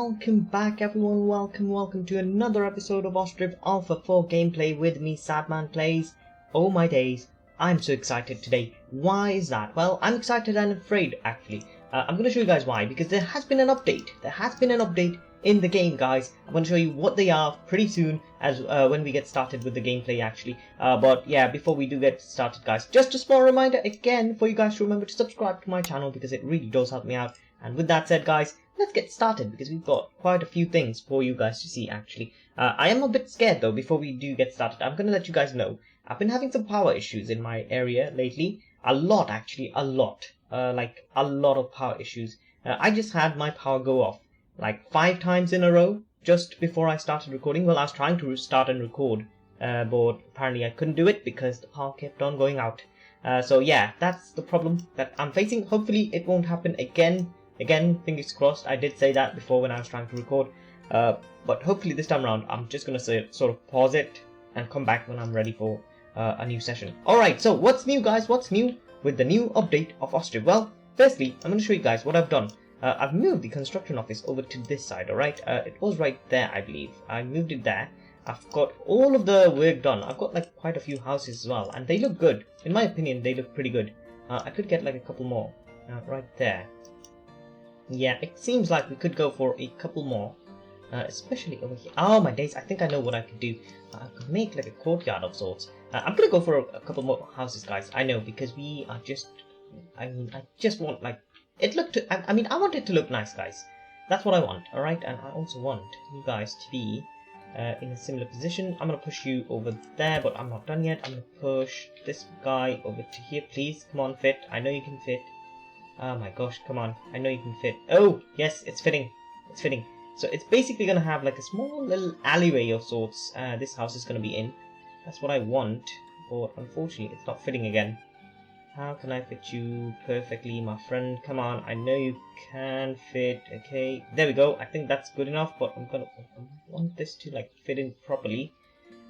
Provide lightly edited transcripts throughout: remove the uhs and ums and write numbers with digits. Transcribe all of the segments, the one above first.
welcome back everyone, welcome to another episode of Ostriv Alpha 4 gameplay with me, Sadman Plays. Oh my days, I'm so excited today. Why is that? Well, I'm excited and afraid actually. I'm going to show you guys why, because there has been an update. In the game, guys. I'm going to show you what they are pretty soon, as when we get started with the gameplay actually. But yeah, before we do get started guys, just a small reminder again for you guys to remember to subscribe to my channel, because it really does help me out. And with that said guys, let's get started, because we've got quite a few things for you guys to see actually. I am a bit scared though. Before we do get started, I'm going to let you guys know I've been having some power issues in my area lately. A lot actually, like a lot of power issues. I just had my power go off like 5 times in a row just before I started recording. Well, I was trying to start and record, but apparently I couldn't do it because the power kept on going out. So yeah, that's the problem that I'm facing. Hopefully it won't happen again. Fingers crossed. I did say that before when I was trying to record, but hopefully this time around I'm just gonna sort of pause it and come back when I'm ready for a new session. Alright, so what's new guys? What's new with the new update of Ostriv? Well, firstly I'm going to show you guys what I've done. I've moved the construction office over to this side, alright? It was right there, I believe. I moved it there. I've got all of the work done. I've got like quite a few houses as well, and they look good. In my opinion, they look pretty good. I could get like a couple more right there. Yeah, it seems like we could go for a couple more, especially over here. Oh my days, I think I know what I could do. I could make like a courtyard of sorts. I'm gonna go for a couple more houses, guys. I know, because we are just... I just want like... I want it to look nice, guys. That's what I want, alright? And I also want you guys to be in a similar position. I'm going to push you over there, but I'm not done yet. I'm going to push this guy over to here. Please, come on, fit. I know you can fit. Oh my gosh, come on. I know you can fit. Oh, yes, it's fitting. It's fitting. So it's basically going to have like a small little alleyway of sorts. This house is going to be in. That's what I want, but unfortunately it's not fitting again. How can I fit you perfectly, my friend? Come on, I know you can fit. Okay, there we go. I think that's good enough, but I want this to like fit in properly.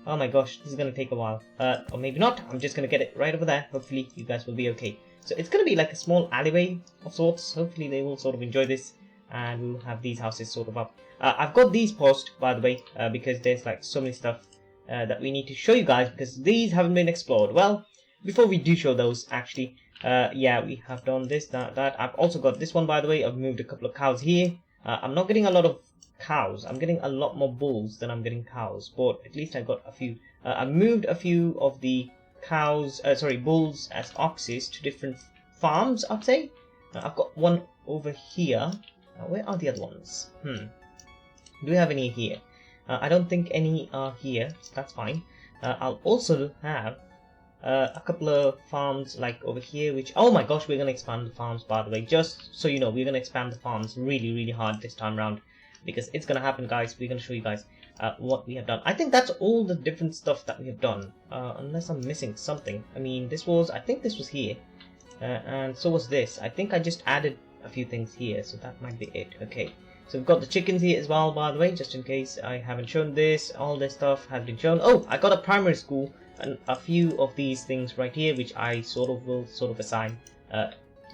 Oh my gosh, this is gonna take a while. Or maybe not. I'm just gonna get it right over there. Hopefully you guys will be okay. So it's gonna be like a small alleyway of sorts. Hopefully they will sort of enjoy this, and we'll have these houses sort of up. I've got these paused, by the way, because there's like so many stuff that we need to show you guys, because these haven't been explored. Well, before we do show those, actually, yeah, we have done this, that. I've also got this one, by the way. I've moved a couple of cows here. I'm not getting a lot of cows. I'm getting a lot more bulls than I'm getting cows, but at least I got a few. I've moved a few of the cows, bulls as oxes to different farms, I'd say. I've got one over here. Where are the other ones? Do we have any here? I don't think any are here. That's fine. I'll also have a couple of farms like over here, which, oh my gosh, we're going to expand the farms, by the way. Just so you know, we're going to expand the farms really hard this time around, because it's going to happen, guys. We're going to show you guys what we have done. I think that's all the different stuff that we have done, unless I'm missing something. I mean, I think this was here, and so was this. I think I just added a few things here, so that might be it. Okay, so we've got the chickens here as well, by the way, just in case I haven't shown this. All this stuff has been shown. Oh, I got a primary school and a few of these things right here, which I will assign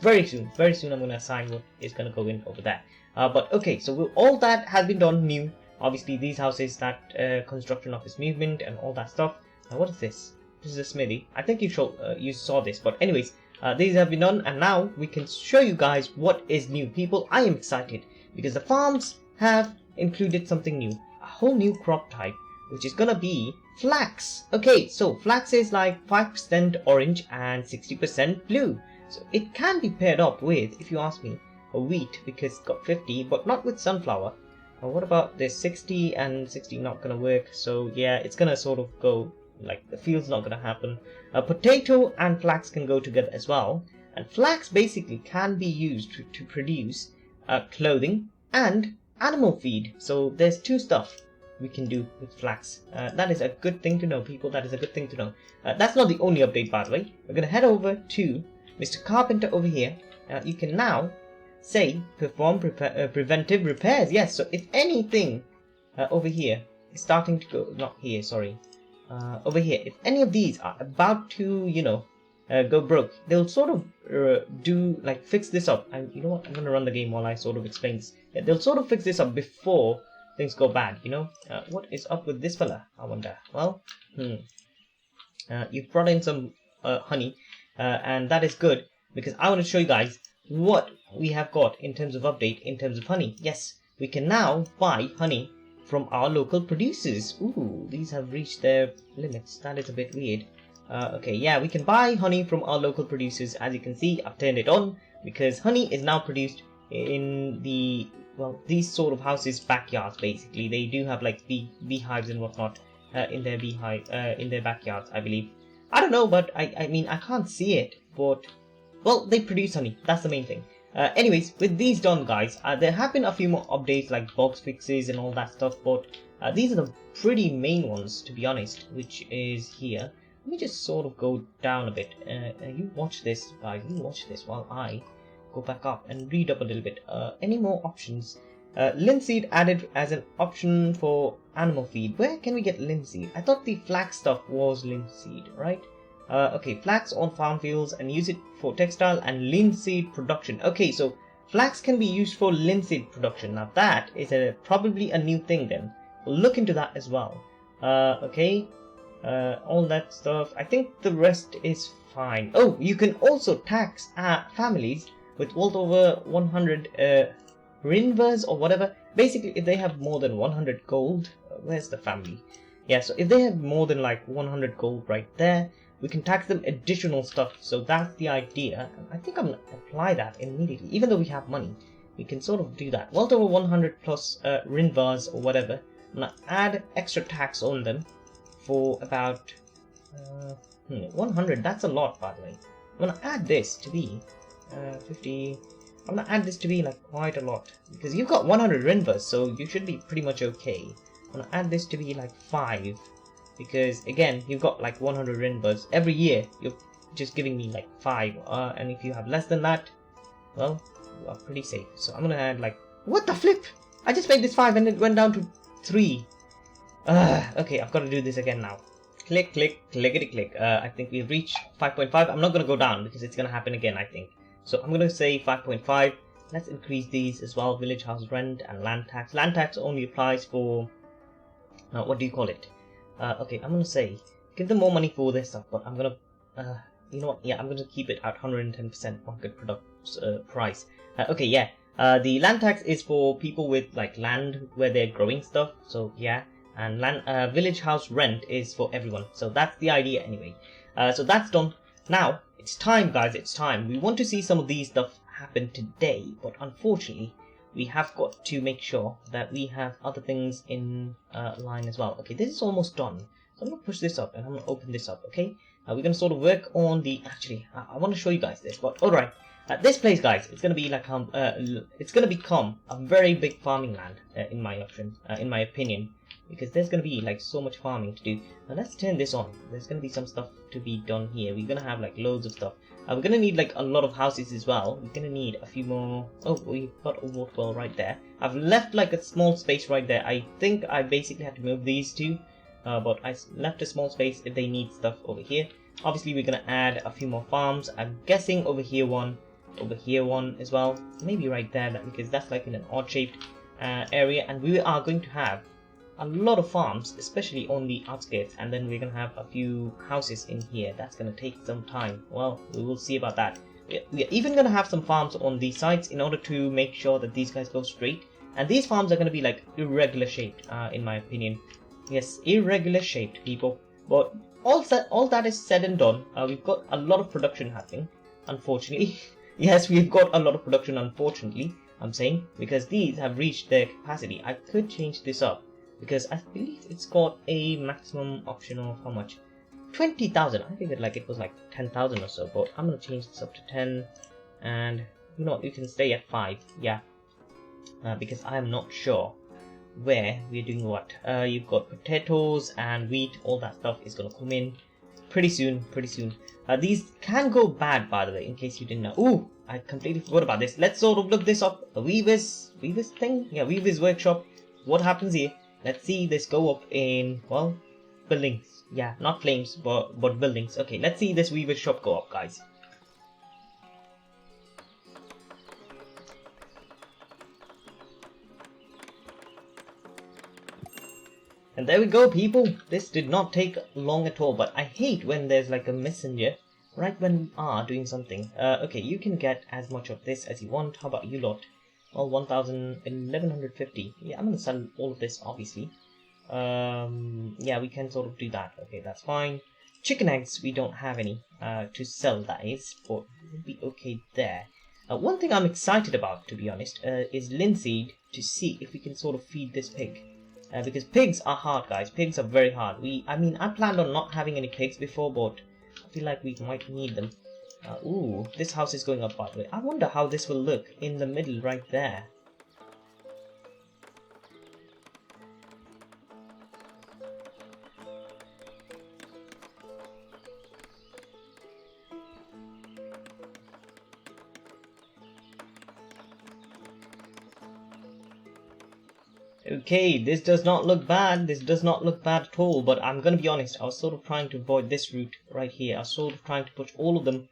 very soon. Very soon I'm going to assign what is going to go in over there. But okay, so all that has been done new. Obviously these houses, that construction office movement and all that stuff. Now what is this? This is a smithy. I think you saw this, but anyways, these have been done, and now we can show you guys what is new. People, I am excited because the farms have included something new, a whole new crop type, which is gonna be flax. Okay, so flax is like 5% orange and 60% blue. So it can be paired up with, if you ask me, a wheat, because it's got 50, but not with sunflower. What about this 60 and 60? Not gonna work. So yeah, it's gonna sort of go like the field's not gonna happen. Potato and flax can go together as well, and flax basically can be used to produce clothing and animal feed. So there's two stuff we can do with flax. That is a good thing to know, people. That is a good thing to know. That's not the only update, by the way. We're going to head over to Mr. Carpenter over here. You can now say perform preventive repairs. Yes, so if anything over here is starting to go, not here, sorry, over here, if any of these are about to, you know, go broke, they'll sort of fix this up. And you know what, I'm going to run the game while I sort of explain this. Yeah, they'll sort of fix this up before things go bad, you know. What is up with this fella, I wonder? Well, you've brought in some honey, and that is good, because I want to show you guys what we have got in terms of update in terms of honey. Yes, we can now buy honey from our local producers. Ooh, these have reached their limits. That is a bit weird. Okay, yeah, we can buy honey from our local producers. As you can see, I've turned it on because honey is now produced in the, well, these sort of houses' backyards. Basically, they do have like beehives and whatnot in their in their backyards, I believe. I don't know, but I mean, I can't see it, but well, they produce honey. That's the main thing. Anyways, with these done, guys, there have been a few more updates like box fixes and all that stuff, but these are the pretty main ones, to be honest, which is here. Let me just sort of go down a bit. You watch this, guys. You watch this while I go back up and read up a little bit. Any more options? Linseed added as an option for animal feed. Where can we get linseed? I thought the flax stuff was linseed, right? Okay, flax on farm fields and use it for textile and linseed production. Okay, so flax can be used for linseed production. Now that is probably a new thing then. We'll look into that as well. Okay. All that stuff. I think the rest is fine. Oh, you can also tax families with well over 100 rinvers or whatever. Basically, if they have more than 100 gold, where's the family? Yeah, so if they have more than like 100 gold right there, we can tax them additional stuff. So that's the idea. And I think I'm gonna apply that immediately. Even though we have money, we can sort of do that. Well over 100 plus rinvers or whatever. I'm gonna add extra tax on them for about 100. That's a lot, by the way. I'm gonna add this to be 50. I'm gonna add this to be like quite a lot because you've got 100 rinvers, so you should be pretty much okay. I'm gonna add this to be like 5 because again, you've got like 100 rinvers every year. You're just giving me like 5, and if you have less than that, well, you are pretty safe. So I'm gonna add like, what the flip? I just made this 5 and it went down to 3. Okay, I've got to do this again now. Click, click, clickety click. I think we've reached 5.5. I'm not going to go down because it's going to happen again, I think. So I'm going to say 5.5. Let's increase these as well. Village house rent and land tax. Land tax only applies for, what do you call it? Okay, I'm going to say, give them more money for this stuff, but I'm going to, you know what? Yeah, I'm going to keep it at 110% market product price. Okay, yeah. The land tax is for people with like land where they're growing stuff. So yeah. And village house rent is for everyone. So that's the idea anyway. So that's done. Now it's time, guys. It's time. We want to see some of these stuff happen today, but unfortunately, we have got to make sure that we have other things in line as well. Okay, this is almost done. So I'm gonna push this up and I'm gonna open this up. Okay, we're gonna sort of work on the. Actually, I want to show you guys this. But all right, this place, guys, it's gonna be like it's gonna become a very big farming land in my opinion. Because there's going to be like so much farming to do. Now let's turn this on. There's going to be some stuff to be done here. We're going to have like loads of stuff. We're going to need like a lot of houses as well. We're going to need a few more. Oh, we've got a water well right there. I've left like a small space right there. I think I basically had to move these two. But I left a small space if they need stuff over here. Obviously we're going to add a few more farms. I'm guessing over here one as well. Maybe right there because that's like in an odd shaped area. And we are going to have a lot of farms, especially on the outskirts, and then we're gonna have a few houses in here. That's gonna take some time. Well, we will see about that. We're even gonna have some farms on these sides in order to make sure that these guys go straight. And these farms are gonna be like irregular shaped, in my opinion. Yes, irregular shaped, people. But all that is said and done, we've got a lot of production happening. Unfortunately, yes, we've got a lot of production. Unfortunately, I'm saying because these have reached their capacity. I could change this up. Because I believe it's got a maximum option of how much? 20,000. I figured like it was like 10,000 or so, but I'm gonna change this up to 10, and you know what? You can stay at 5. Yeah, because I am not sure where we're doing what. You've got potatoes and wheat. All that stuff is gonna come in pretty soon. These can go bad, by the way, in case you didn't know. Ooh, I completely forgot about this. Let's sort of look this up. The Weaver's thing. Yeah, Weaver's workshop. What happens here? Let's see this go up in, well, buildings. Yeah, not flames, but buildings. Okay, let's see this Weaver's shop go up, guys. And there we go, people. This did not take long at all, but I hate when there's like a messenger right when we are doing something. Okay, you can get as much of this as you want. How about you lot? Well, 1150. Yeah, I'm gonna sell all of this, obviously. Yeah, we can sort of do that. Okay, that's fine. Chicken eggs, we don't have any to sell, that is, but we'll be okay there. One thing I'm excited about, to be honest, is linseed, to see if we can sort of feed this pig. Because pigs are hard, guys. Pigs are very hard. I mean, I planned on not having any pigs before, but I feel like we might need them. Ooh, this house is going up, by the way. I wonder how this will look in the middle right there. Okay, this does not look bad. This does not look bad at all, but I'm gonna be honest, I was sort of trying to avoid this route right here. I was sort of trying to push all of them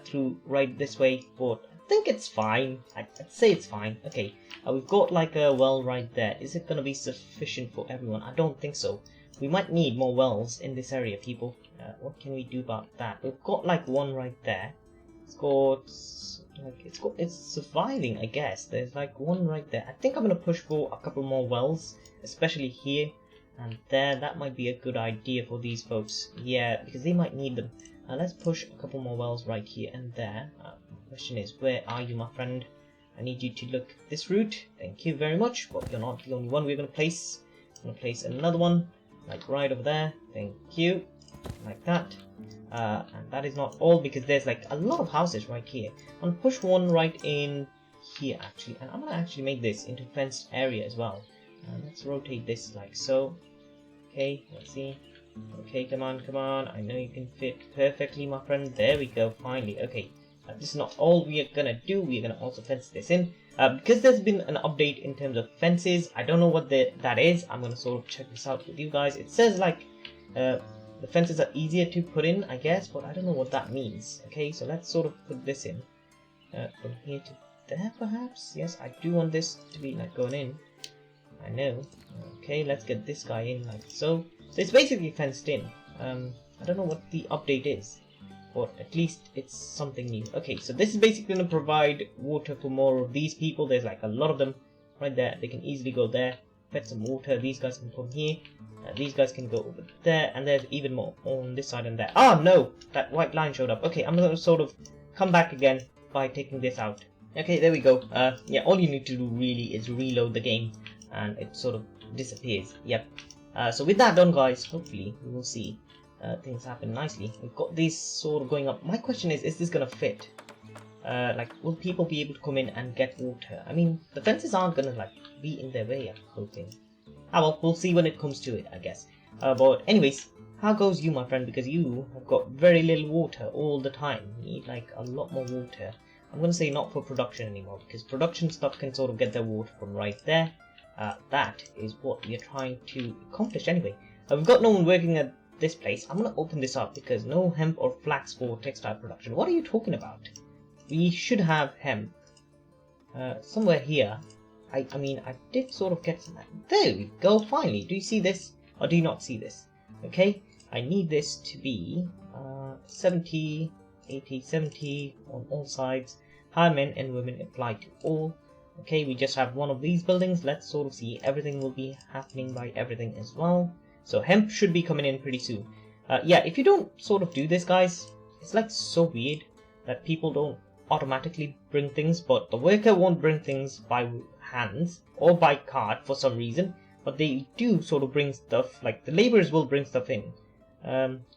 through right this way, but I think it's fine. I'd say it's fine. Okay, we've got like a well right there. Is it gonna be sufficient for everyone? I don't think so. We might need more wells in this area, people. What can we do about that? We've got like one right there. It's surviving, I guess. There's like one right there. I think I'm gonna push for a couple more wells, especially here and there. That might be a good idea for these folks. Yeah, because they might need them. Let's push a couple more wells right here and there. The question is, where are you, my friend? I need you to look this route. Thank you very much. But you're not the only one we're gonna place. I'm gonna place another one, like right over there. Thank you. Like that. And that is not all, because there's like a lot of houses right here. I'm gonna push one right in here actually, and I'm gonna actually make this into fenced area as well. Let's rotate this like so. Okay, let's see. Okay, come on, come on. I know you can fit perfectly, my friend. There we go, finally. Okay, this is not all we are gonna do. We are gonna also fence this in. Because there's been an update in terms of fences. I don't know what that is. I'm gonna sort of check this out with you guys. It says like the fences are easier to put in, I guess, but I don't know what that means. Okay, so let's sort of put this in. From here to there, perhaps? Yes, I do want this to be like going in. I know. Okay, let's get this guy in like so. So it's basically fenced in. I don't know what the update is, but at least it's something new. Okay, so this is basically going to provide water for more of these people. There's like a lot of them right there. They can easily go there, fetch some water. These guys can come here. These guys can go over there, and there's even more on this side and there. Oh no! That white line showed up. Okay, I'm going to sort of come back again by taking this out. Okay, there we go. Yeah, all you need to do really is reload the game, and it sort of disappears. Yep. So with that done, guys, hopefully we will see things happen nicely. We've got these sort of going up. My question is this going to fit? Like, will people be able to come in and get water? I mean, the fences aren't going to like be in their way, I'm hoping. Ah well, we'll see when it comes to it, I guess. But anyways, how goes you, my friend? Because you have got very little water all the time. You need like a lot more water. I'm going to say not for production anymore, because production stuff can sort of get their water from right there. That is what we are trying to accomplish anyway. We've got no one working at this place. I'm going to open this up because no hemp or flax for textile production. What are you talking about? We should have hemp somewhere here. I mean, I did sort of get some. There we go, finally. Do you see this? Or do you not see this? Okay, I need this to be 70, 80, 70 on all sides. Hire men and women apply to all. Okay, we just have one of these buildings. Let's sort of see. Everything will be happening by everything as well. So hemp should be coming in pretty soon. Yeah, if you don't sort of do this, guys, it's like so weird that people don't automatically bring things, but the worker won't bring things by hands or by cart for some reason, but they do sort of bring stuff, like the laborers will bring stuff in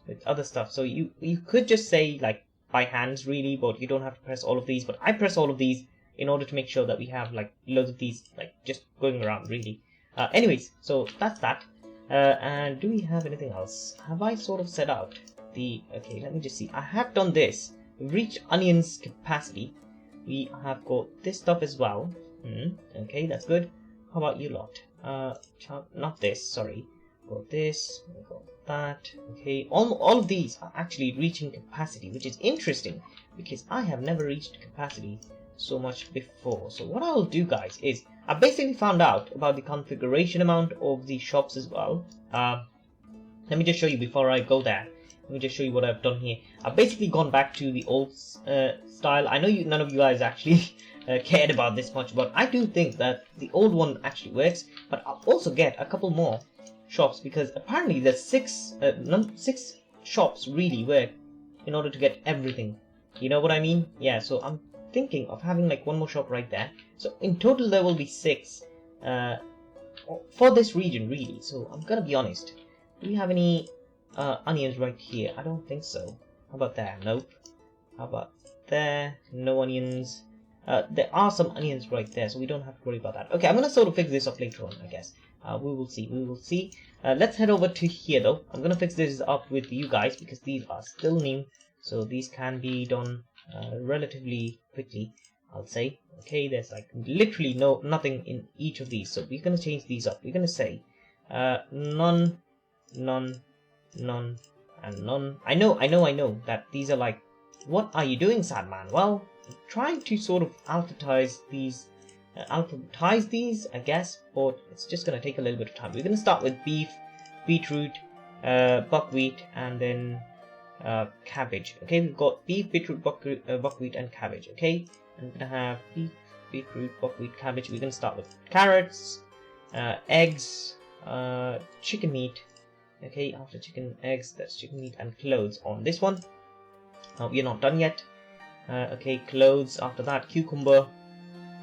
with other stuff. So you could just say like by hands really, but you don't have to press all of these, but I press all of these in order to make sure that we have like loads of these like just going around really. Anyways, so that's that. And do we have anything else? Have I sort of set out the, okay, let me just see. I have done this. We've reached onions capacity. We have got this stuff as well. Okay, that's good. How about you lot? Not this, sorry. Got this, got that. Okay, all of these are actually reaching capacity, which is interesting because I have never reached capacity so much before. So what I'll do, guys, is I basically found out about the configuration amount of the shops as well. Let me just show you before I go there. Let me just show you what I've done here. I've basically gone back to the old style. I know none of you guys actually cared about this much, but I do think that the old one actually works. But I'll also get a couple more shops because apparently there's six shops really work in order to get everything. You know what I mean? Yeah, so I'm thinking of having like one more shop right there. So in total there will be 6 for this region really. So I'm gonna be honest. Do we have any onions right here? I don't think so. How about there? Nope. How about there? No onions. There are some onions right there, so we don't have to worry about that. Okay, I'm gonna sort of fix this up later on, I guess. We will see. We will see. Let's head over to here though. I'm gonna fix this up with you guys because these are still new, so these can be done relatively quickly, I'll say. Okay, there's like literally nothing in each of these, so we're gonna change these up. We're gonna say none, none, none, and none. I know that these are like, what are you doing, Sadman? Well, I'm trying to sort of alphabetize these, I guess, but it's just gonna take a little bit of time. We're gonna start with beef, beetroot, buckwheat, and then cabbage. Okay, we've got beef, beetroot, buckwheat, and cabbage. Okay, I'm gonna have beef, beetroot, buckwheat, cabbage. We're gonna start with carrots, eggs, chicken meat. Okay, after chicken, eggs, that's chicken meat and clothes on this one. Now we're not done yet. Okay, clothes. After that, cucumber,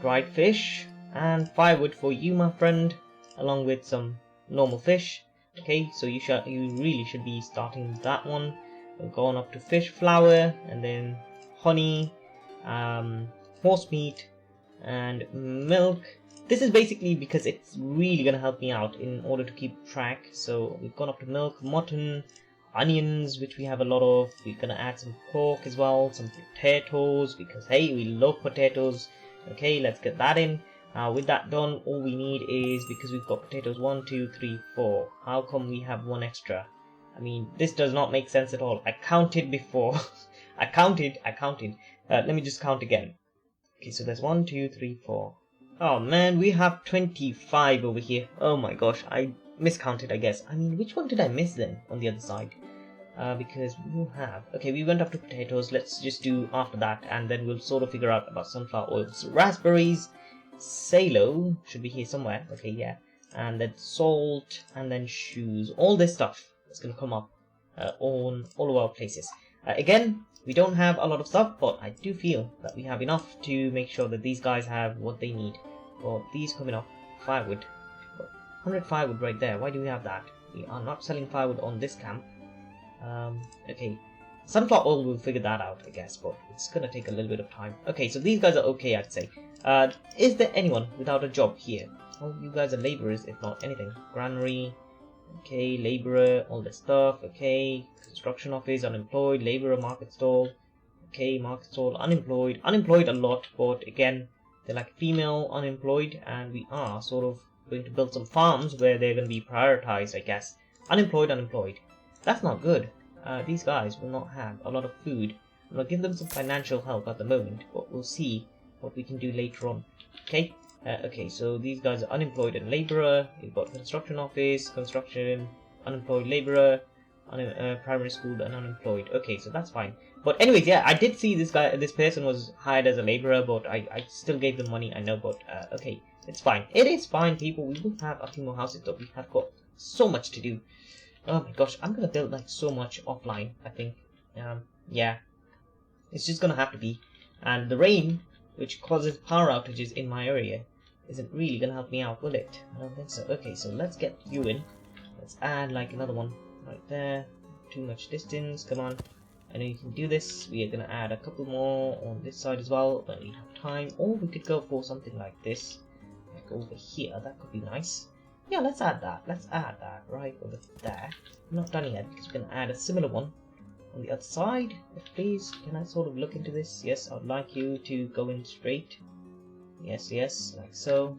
dried fish, and firewood for you, my friend, along with some normal fish. Okay, so you really should be starting that one. We'll go on up to fish flour, and then honey, horse meat, and milk. This is basically because it's really gonna help me out in order to keep track. So we've gone up to milk, mutton, onions, which we have a lot of. We're gonna add some pork as well, some potatoes, because hey, we love potatoes. Okay, let's get that in. With that done, all we need is, because we've got potatoes 1, 2, 3, 4. How come we have 1 extra? I mean, this does not make sense at all. I counted before. I counted. Let me just count again. Okay, so there's 1, 2, 3, 4. Oh man, we have 25 over here. Oh my gosh, I miscounted, I guess. I mean, which one did I miss then on the other side? Because we will have... Okay, we went up to potatoes. Let's just do after that, and then we'll sort of figure out about sunflower oil. So raspberries, salo should be here somewhere. Okay, yeah. And then salt, and then shoes. All this stuff is going to come up on all of our places. Again, we don't have a lot of stuff, but I do feel that we have enough to make sure that these guys have what they need. Well, these coming up, firewood. 100 firewood right there. Why do we have that? We are not selling firewood on this camp. Okay. Sunflower oil, we'll figure that out, I guess, but it's gonna take a little bit of time. Okay, so these guys are okay, I'd say. Is there anyone without a job here? Oh, you guys are laborers, if not anything. Granary. Okay, laborer, all this stuff. Okay, construction office, unemployed. Laborer, market stall. Okay, market stall, unemployed. Unemployed a lot, but again, they're like female unemployed, and we are sort of going to build some farms where they're going to be prioritized, I guess. Unemployed. That's not good. These guys will not have a lot of food. I'm going to give them some financial help at the moment, but we'll see what we can do later on. Okay? Okay, so these guys are unemployed and laborer. We've got construction office, construction, unemployed laborer, primary school and unemployed. Okay, so that's fine. But anyways, yeah, I did see this person was hired as a laborer, but I still gave them money, I know, but okay, it's fine. It is fine, people. We will have a few more houses though. We have got so much to do. Oh my gosh, I'm gonna build like so much offline, I think. Yeah, it's just gonna have to be. And the rain, which causes power outages in my area, isn't really gonna help me out, will it? I don't think so. Okay, so let's get you in. Let's add like another one right there. Too much distance, come on. I know you can do this. We are gonna add a couple more on this side as well, but we have time. Or we could go for something like this. Like over here, that could be nice. Yeah, let's add that. Let's add that right over there. I'm not done yet because we're gonna add a similar one on the other side. Please, can I sort of look into this? Yes, I'd like you to go in straight. Yes, like so.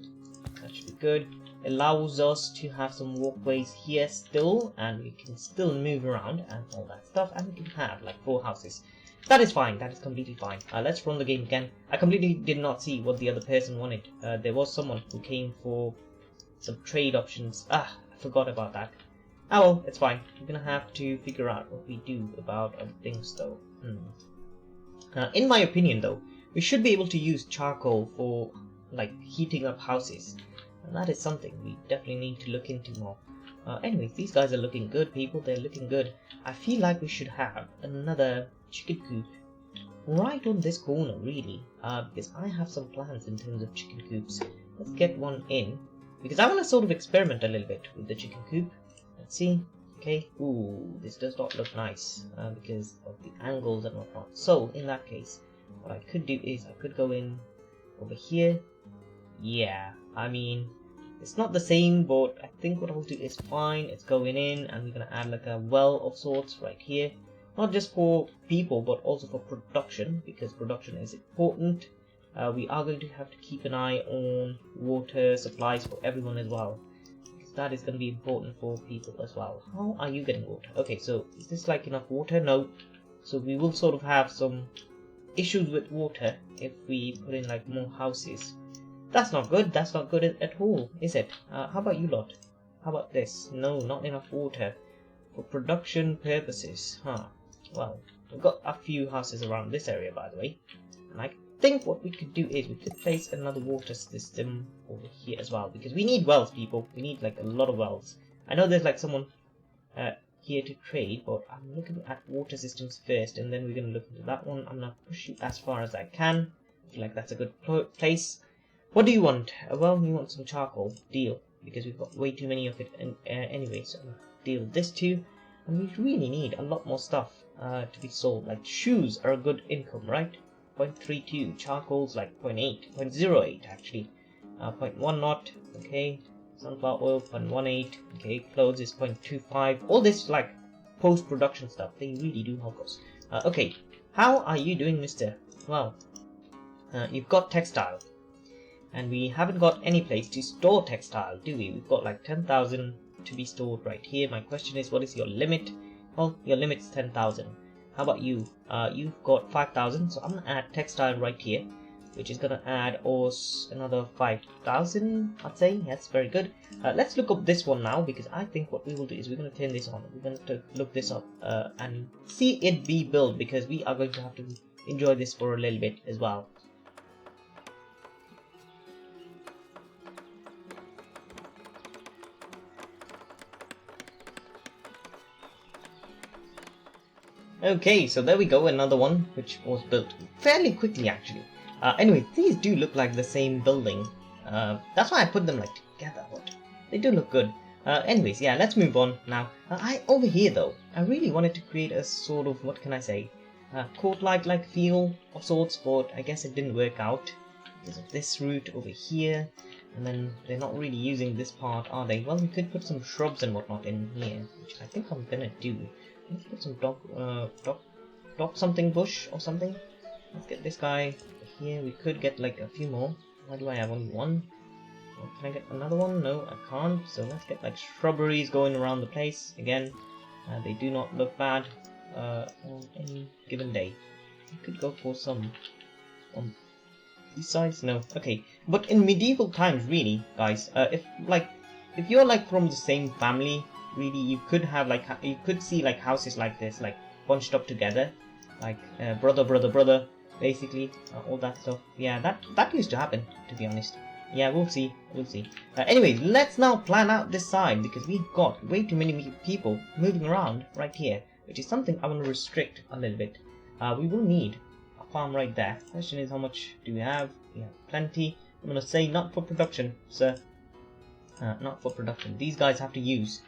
That should be good. Allows us to have some walkways here still, and we can still move around and all that stuff, and we can have like 4 houses. That is fine. That is completely fine. Let's run the game again. I completely did not see what the other person wanted. There was someone who came for some trade options. I forgot about that. Oh well, it's fine. We're gonna have to figure out what we do about other things though. In my opinion though, we should be able to use charcoal for like heating up houses. And that is something we definitely need to look into more. Anyways, these guys are looking good, people. They're looking good. I feel like we should have another chicken coop right on this corner, really. Because I have some plans in terms of chicken coops. Let's get one in. Because I want to sort of experiment a little bit with the chicken coop. Let's see. Okay. Ooh, this does not look nice. Because of the angles and whatnot. So, in that case, what I could do is I could go in over here. Yeah, I mean, it's not the same, but I think what I'll do is fine. It's going in, and we're gonna add like a well of sorts right here, not just for people but also for production, because production is important. We are going to have to keep an eye on water supplies for everyone as well, because that is going to be important for people as well. How are you getting water? Okay, so is this like enough water? No. So we will sort of have some issues with water if we put in like more houses. That's not good. That's not good at all, is it? How about you lot? How about this? No, not enough water for production purposes. Well, we've got a few houses around this area, by the way. And I think what we could do is we could place another water system over here as well. Because we need wells, people. We need like a lot of wells. I know there's like someone here to trade, but I'm looking at water systems first. And then we're going to look into that one. I'm going to push you as far as I can. I feel like that's a good place. What do you want? Well, you want some charcoal. Deal. Because we've got way too many of it anyway. So I'm going to deal this too. And we really need a lot more stuff to be sold. Like shoes are a good income, right? 0.32. Charcoal's like 0.8. 0.08 actually. 0.1 not. Okay. Sunflower oil 0.18. Okay. Clothes is 0.25. All this like post-production stuff. They really do help us. Okay. How are you doing, mister? Well, you've got textile. And we haven't got any place to store textile, do we? We've got like 10,000 to be stored right here. My question is, what is your limit? Well, your limit is 10,000. How about you? You've got 5,000, so I'm going to add textile right here, which is going to add us another 5,000, I'd say. That's very good. Let's look up this one now, because I think what we will do is we're going to turn this on. We're going to look this up and see it be built, because we are going to have to enjoy this for a little bit as well. Okay, so there we go, another one, which was built fairly quickly actually. Anyway, these do look like the same building. That's why I put them like together, but they do look good. Anyways, yeah, let's move on now. Over here though, I really wanted to create a sort of, what can I say, court-like feel of sorts, but I guess it didn't work out because of this route over here. And then they're not really using this part, are they? Well, we could put some shrubs and whatnot in here, which I think I'm gonna do. Let's put some dog something bush or something. Let's get this guy here. We could get like a few more. Why do I have only one? Oh, can I get another one? No, I can't. So let's get like shrubberies going around the place again. They do not look bad on any given day. We could go for some on these sides. No, okay. But in medieval times, really, guys, if you're like from the same family, really, you could have like you could see like houses like this, like bunched up together, like brother, basically, all that stuff. Yeah, that used to happen, to be honest. Yeah, we'll see. Anyways, let's now plan out this side, because we've got way too many people moving around right here, which is something I want to restrict a little bit. We will need a farm right there. Question is, how much do we have? We have plenty. I'm gonna say not for production, sir. Not for production. These guys have to use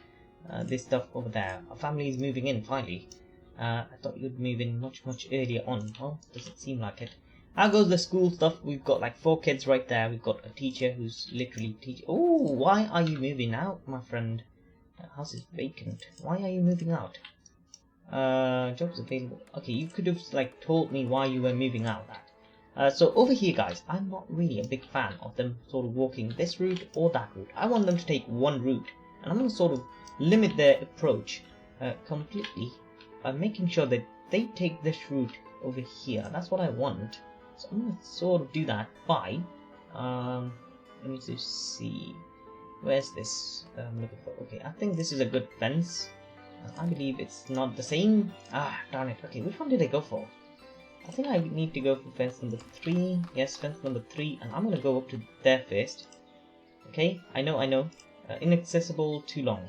this stuff over there. Our family is moving in finally. I thought you'd move in much earlier on. Well, doesn't seem like it. How goes the school stuff? We've got like 4 kids right there. We've got a teacher who's literally teaching. Oh, why are you moving out, my friend? That house is vacant. Why are you moving out? Jobs available. Okay, you could have like told me why you were moving out. So over here, guys, I'm not really a big fan of them sort of walking this route or that route. I want them to take one route, and I'm going to sort of limit their approach completely by making sure that they take this route over here. That's what I want. So I'm gonna sort of do that by let me just see. Where's this? I'm looking for. Okay, I think this is a good fence. I believe it's not the same. Ah, darn it. Okay, which one did I go for? I think I need to go for fence number 3. Yes, fence number 3, and I'm gonna go up to there first. Okay, I know. Inaccessible, too long.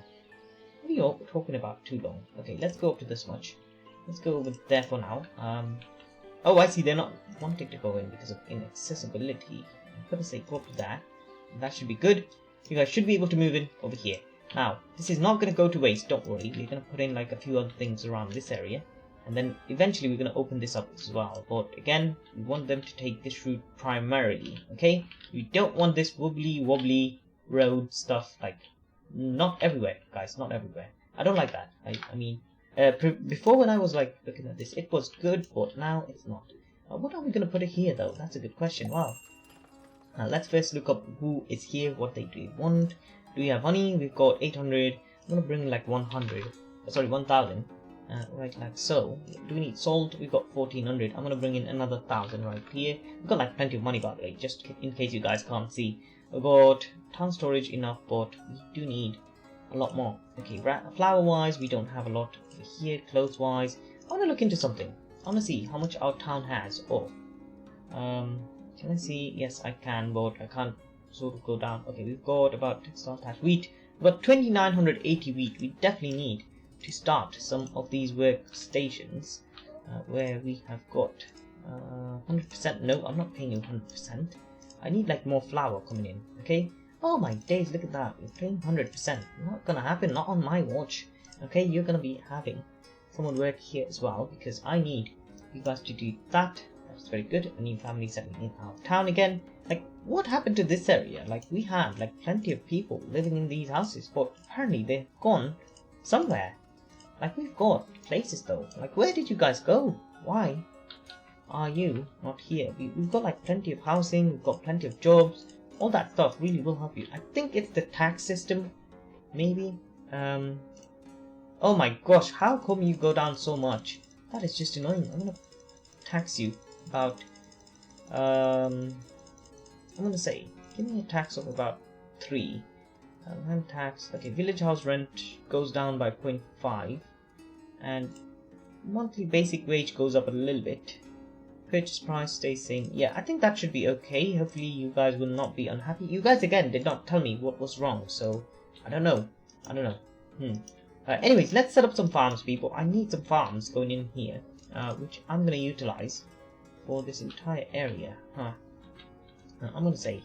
What are you talking about, too long? Okay, let's go up to this much. Let's go over there for now. Oh, I see, they're not wanting to go in because of inaccessibility. I'm gonna say go up to that. That should be good. You guys should be able to move in over here. Now, this is not gonna go to waste, don't worry. We're gonna put in like a few other things around this area. And then eventually we're gonna open this up as well. But again, we want them to take this route primarily, okay? We don't want this wobbly road stuff, like, not everywhere, guys, not everywhere. I don't like that. I mean, before when I was like looking at this, it was good, but now it's not. What are we gonna put it here though? That's a good question. Wow. Let's first look up who is here, what they do want. Do we have honey? We've got 800. I'm gonna bring like 100. Sorry, 1000. Right, like so. Do we need salt? We've got 1400. I'm gonna bring in another 1000 right here. We've got like plenty of money, by the way, just in case you guys can't see. We've got town storage enough, but we do need a lot more. Okay, flour wise, we don't have a lot over here. Clothes wise, I wanna look into something. I wanna see how much our town has. Oh, can I see? Yes, I can, but I can't sort of go down. Okay, we've got about start at wheat. We've got 2980 wheat. We definitely need to start some of these workstations where we have got 100%. No, I'm not paying you 100%. I need like more flour coming in. Okay. Oh my days! Look at that. We're paying 100%. Not gonna happen. Not on my watch. Okay, you're gonna be having someone work here as well because I need you guys to do that. That's very good. A new family settling in our town again. Like, what happened to this area? Like, we had like plenty of people living in these houses, but apparently they've gone somewhere. Like, we've got places though. Like, where did you guys go? Why are you not here? We've got like plenty of housing. We've got plenty of jobs. All that stuff really will help you. I think it's the tax system, maybe. Oh my gosh, how come you go down so much? That is just annoying. I'm gonna tax you about I'm gonna say, give me a tax of about 3. Land tax. Okay, village house rent goes down by 0.5, and monthly basic wage goes up a little bit. Purchase price stays same. Yeah, I think that should be okay. Hopefully you guys will not be unhappy. You guys again did not tell me what was wrong, so I don't know. Anyways, let's set up some farms, people. I need some farms going in here, which I'm gonna utilize for this entire area. I'm gonna say,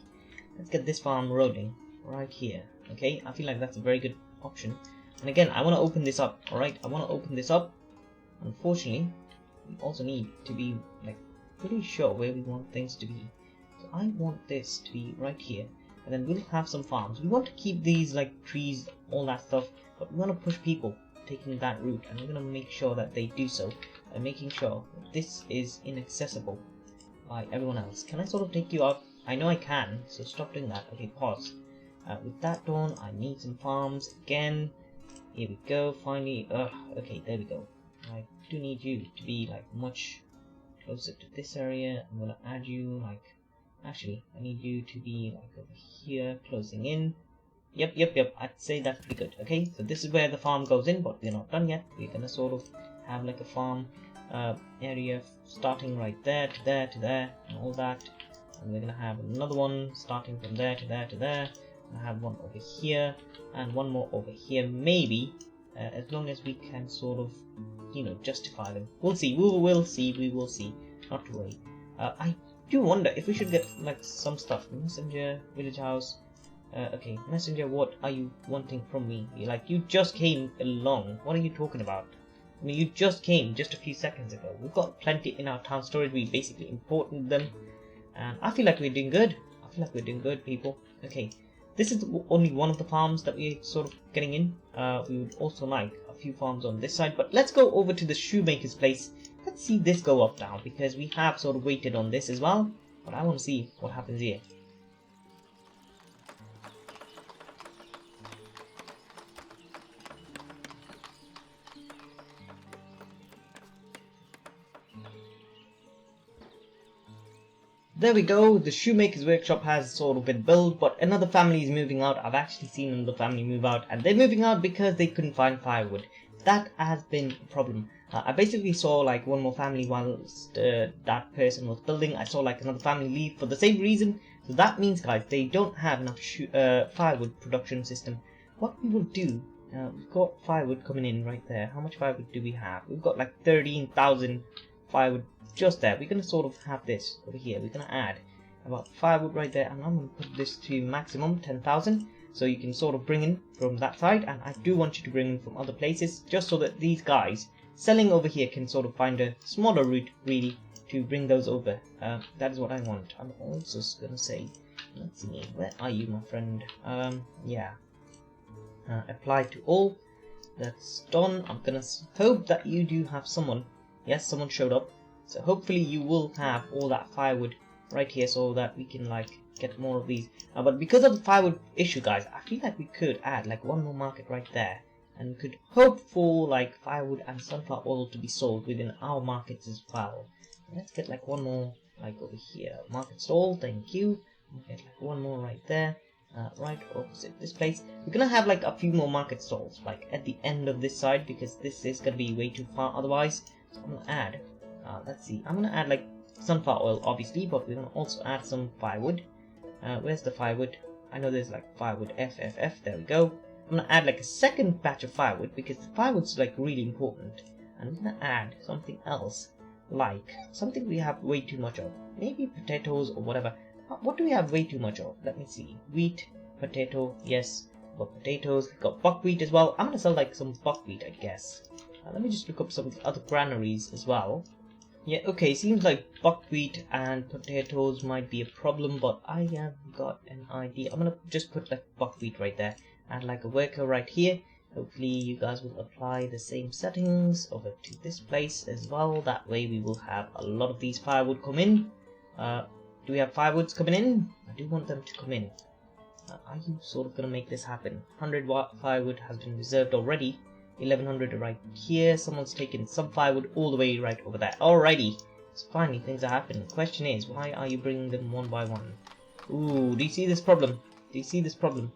let's get this farm rolling right here. Okay, I feel like that's a very good option. And again, I want to open this up. All right, I want to open this up. Unfortunately, we also need to be like pretty sure where we want things to be. So I want this to be right here, and then we'll have some farms. We want to keep these like trees, all that stuff, but we want to push people taking that route, and we're gonna make sure that they do so, and making sure that this is inaccessible by everyone else. Can I sort of take you out? I know I can, so stop doing that. Okay, pause. With that done, I need some farms again. Here we go, finally. Okay, there we go. I do need you to be like much closer to this area. I'm gonna add you like, actually, I need you to be like over here, closing in. Yep, I'd say that would be good. Okay, so this is where the farm goes in, but we're not done yet. We're gonna sort of have like a farm area starting right there to there to there and all that. And we're gonna have another one starting from there to there to there. I have one over here and one more over here, maybe, as long as we can sort of, you know, justify them. We'll see. We will see. Not to worry. I do wonder if we should get like some stuff. Messenger, village house. Okay, messenger. What are you wanting from me? Like, you just came along. What are you talking about? I mean, you just came just a few seconds ago. We've got plenty in our town storage. We basically imported them, and I feel like we're doing good. People. Okay. This is only one of the farms that we're sort of getting in. We would also like a few farms on this side, but let's go over to the shoemaker's place. Let's see this go up now, because we have sort of waited on this as well, but I want to see what happens here. There we go, the shoemaker's workshop has sort of been built, but another family is moving out. I've actually seen another family move out, and they're moving out because they couldn't find firewood. That has been a problem. I basically saw like one more family whilst that person was building. I saw like another family leave for the same reason. So that means, guys, they don't have enough firewood production system. What we will do, we've got firewood coming in right there. How much firewood do we have? We've got like 13,000 firewood just there. We're going to sort of have this over here. We're going to add about firewood right there, and I'm going to put this to maximum 10,000, so you can sort of bring in from that side, and I do want you to bring in from other places, just so that these guys selling over here can sort of find a smaller route really to bring those over. That is what I want. I'm also going to say, let's see, where are you, my friend? Yeah, apply to all. That's done. I'm going to hope that you do have someone. Yes, someone showed up. So hopefully you will have all that firewood right here so that we can like get more of these. But because of the firewood issue, guys, I feel like we could add like one more market right there. And we could hope for like firewood and sunflower oil to be sold within our markets as well. Let's get like one more like over here. Market stall, thank you. We'll get like one more right there. Right opposite this place. We're gonna have like a few more market stalls like at the end of this side, because this is gonna be way too far otherwise. So I'm gonna add, let's see, I'm gonna add like sunflower oil obviously, but we're gonna also add some firewood. Where's the firewood? I know there's like firewood FFF, there we go. I'm gonna add like a second batch of firewood because the firewood's like really important. And I'm gonna add something else, like something we have way too much of. Maybe potatoes or whatever. What do we have way too much of? Let me see. Wheat, potato, yes. Got potatoes, got buckwheat as well. I'm gonna sell like some buckwheat, I guess. Let me just look up some of the other granaries as well. Yeah, okay, seems like buckwheat and potatoes might be a problem, but I have got an idea. I'm gonna just put like buckwheat right there, and like a worker right here. Hopefully you guys will apply the same settings over to this place as well. That way we will have a lot of these firewood come in. Do we have firewoods coming in? I do want them to come in. Are you sort of gonna make this happen? 100 firewood has been reserved already. 1100 right here. Someone's taken some firewood all the way right over there. Alrighty. So finally things are happening. The question is, why are you bringing them one by one? Ooh, do you see this problem? Do you see this problem?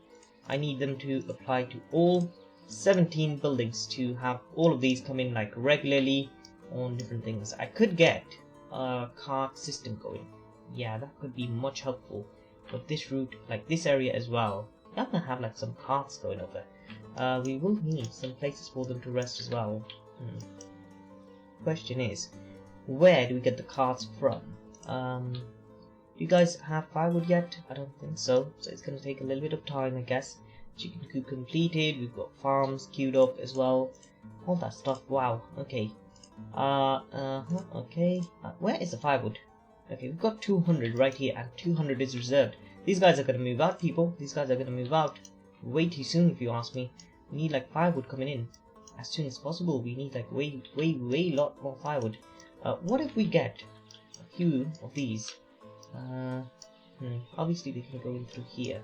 I need them to apply to all 17 buildings to have all of these come in like regularly on different things. I could get a cart system going. Yeah, that could be much helpful. But this route, like this area as well, I'm gonna have like some carts going over. We will need some places for them to rest as well. Question is, where do we get the carts from? Do you guys have firewood yet? I don't think so. So it's gonna take a little bit of time, I guess. Chicken coop completed. We've got farms queued up as well. All that stuff. Wow. Okay. Okay. Where is the firewood? Okay, we've got 200 right here, and 200 is reserved. These guys are gonna move out, people. These guys are gonna move out way too soon, if you ask me. We need like firewood coming in as soon as possible. We need like way lot more firewood. What if we get a few of these? Obviously they can go in through here.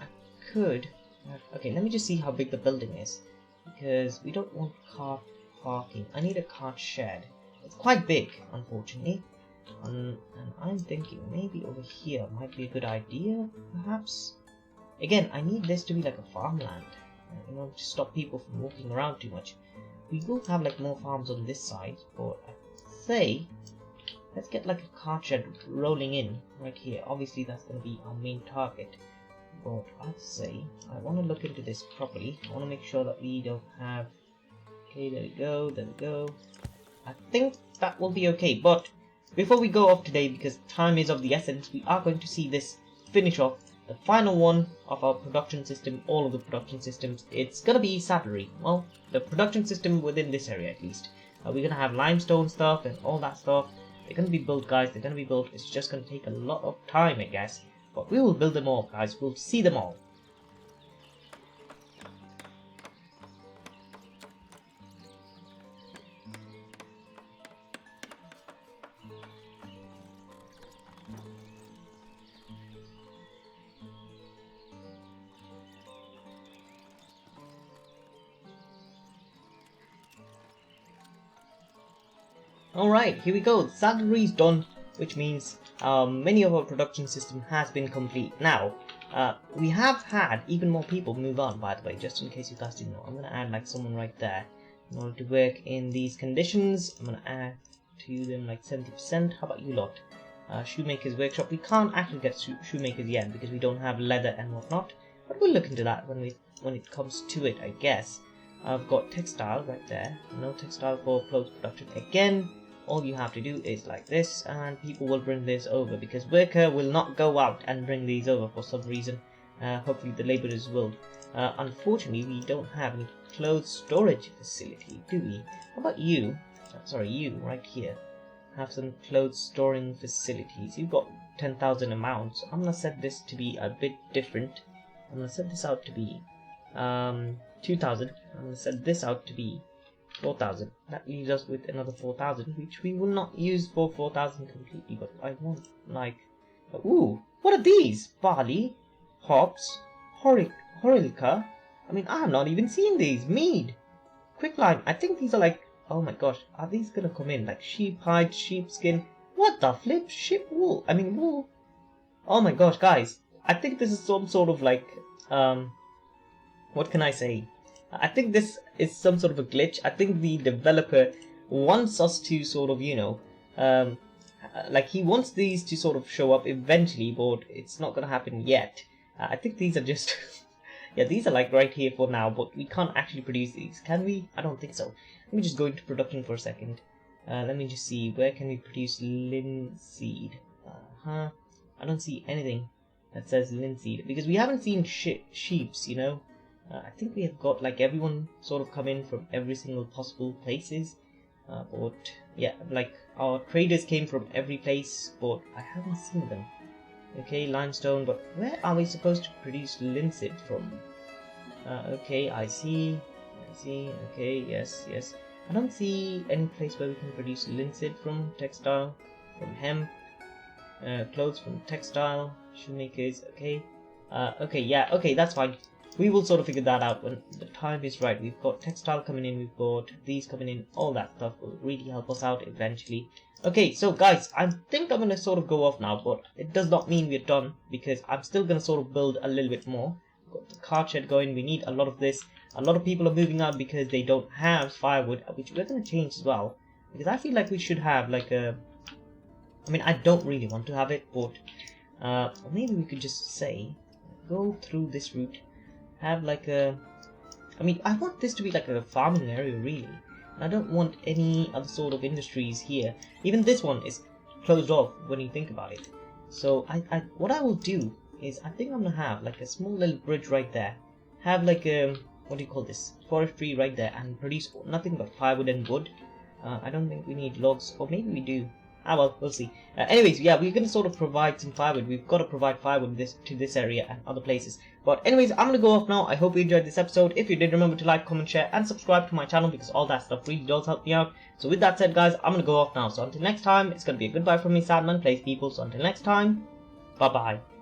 I could. Okay, let me just see how big the building is, because we don't want car parking. I need a cart shed. It's quite big, unfortunately. And I'm thinking maybe over here might be a good idea, perhaps. Again, I need this to be like a farmland, in order to stop people from walking around too much. We will have like more farms on this side, but I'd say let's get like a cart shed rolling in right here. Obviously that's going to be our main target, but I'd say I want to look into this properly. I want to make sure that we don't have... Okay, there we go, there we go. I think that will be okay, but before we go off today, because time is of the essence, we are going to see this finish off, the final one of our production system, all of the production systems. It's gonna be saddlery. Well, the production system within this area at least. We're gonna have limestone stuff and all that stuff. They're gonna be built, guys. They're gonna be built. It's just gonna take a lot of time, I guess. But we will build them all, guys. We'll see them all. Alright, here we go. The saddlery's done. which means many of our production system has been complete. Now, we have had even more people move on, by the way, just in case you guys didn't know. I'm going to add like someone right there in order to work in these conditions. I'm going to add to them like 70%. How about you lot? Shoemaker's workshop. We can't actually get shoemakers yet because we don't have leather and whatnot, but we'll look into that when it comes to it, I guess. I've got textile right there. No textile for clothes production. Again, all you have to do is like this, and people will bring this over because worker will not go out and bring these over for some reason. Hopefully the laborers will. Unfortunately, we don't have any clothes storage facility, do we? How about you? Sorry, you right here. Have some clothes storing facilities. You've got 10,000 amounts. I'm gonna set this to be a bit different. I'm gonna set this out to be 2,000. I'm gonna set this out to be 4,000. That leaves us with another 4,000, which we will not use for 4,000 completely. But I want like, ooh, what are these? Barley, hops, horilka. I mean, I have not even seen these. Mead, quicklime. I think these are like. Oh my gosh, are these gonna come in? Like sheep hide, sheepskin? What the flip? Sheep wool? I mean wool? Oh my gosh, guys. I think this is some sort of like, what can I say? I think this is some sort of a glitch. I think the developer wants us to sort of, you know, like he wants these to sort of show up eventually, but it's not gonna happen yet. I think these are just, yeah, these are like right here for now, but we can't actually produce these. Can we? I don't think so. Let me just go into production for a second. Let me just see, where can we produce linseed? I don't see anything that says linseed, because we haven't seen sheeps, you know. I think we have got like everyone sort of come in from every single possible places. But yeah, like our traders came from every place, but I haven't seen them. Okay, limestone, but where are we supposed to produce linseed from? Okay, I see, okay, yes. I don't see any place where we can produce linseed from. Textile, from hemp, clothes from textile, shoemakers, okay. Okay, yeah, okay, that's fine. We will sort of figure that out when the time is right. We've got textile coming in, we've got these coming in, all that stuff will really help us out eventually. Okay, so guys, I think I'm going to sort of go off now, but it does not mean we're done, because I'm still going to sort of build a little bit more. Got the cart shed going, we need a lot of this. A lot of people are moving out because they don't have firewood, which we're going to change as well. Because I feel like we should have like a... I mean, I don't really want to have it, but maybe we could just say, go through this route, have like a... I mean, I want this to be like a farming area, really. And I don't want any other sort of industries here. Even this one is closed off when you think about it. So what I will do is, I think I'm going to have like a small little bridge right there. Have like a... what do you call this? Forestry right there, and produce nothing but firewood and wood. I don't think we need logs, or maybe we do. Well, we'll see. Anyways, yeah, we're going to sort of provide some firewood. We've got to provide firewood to this area and other places. But anyways, I'm going to go off now. I hope you enjoyed this episode. If you did, remember to like, comment, share, and subscribe to my channel, because all that stuff really does help me out. So with that said, guys, I'm going to go off now. So until next time, it's going to be a goodbye from me, Sadman Plays People. So until next time, bye-bye.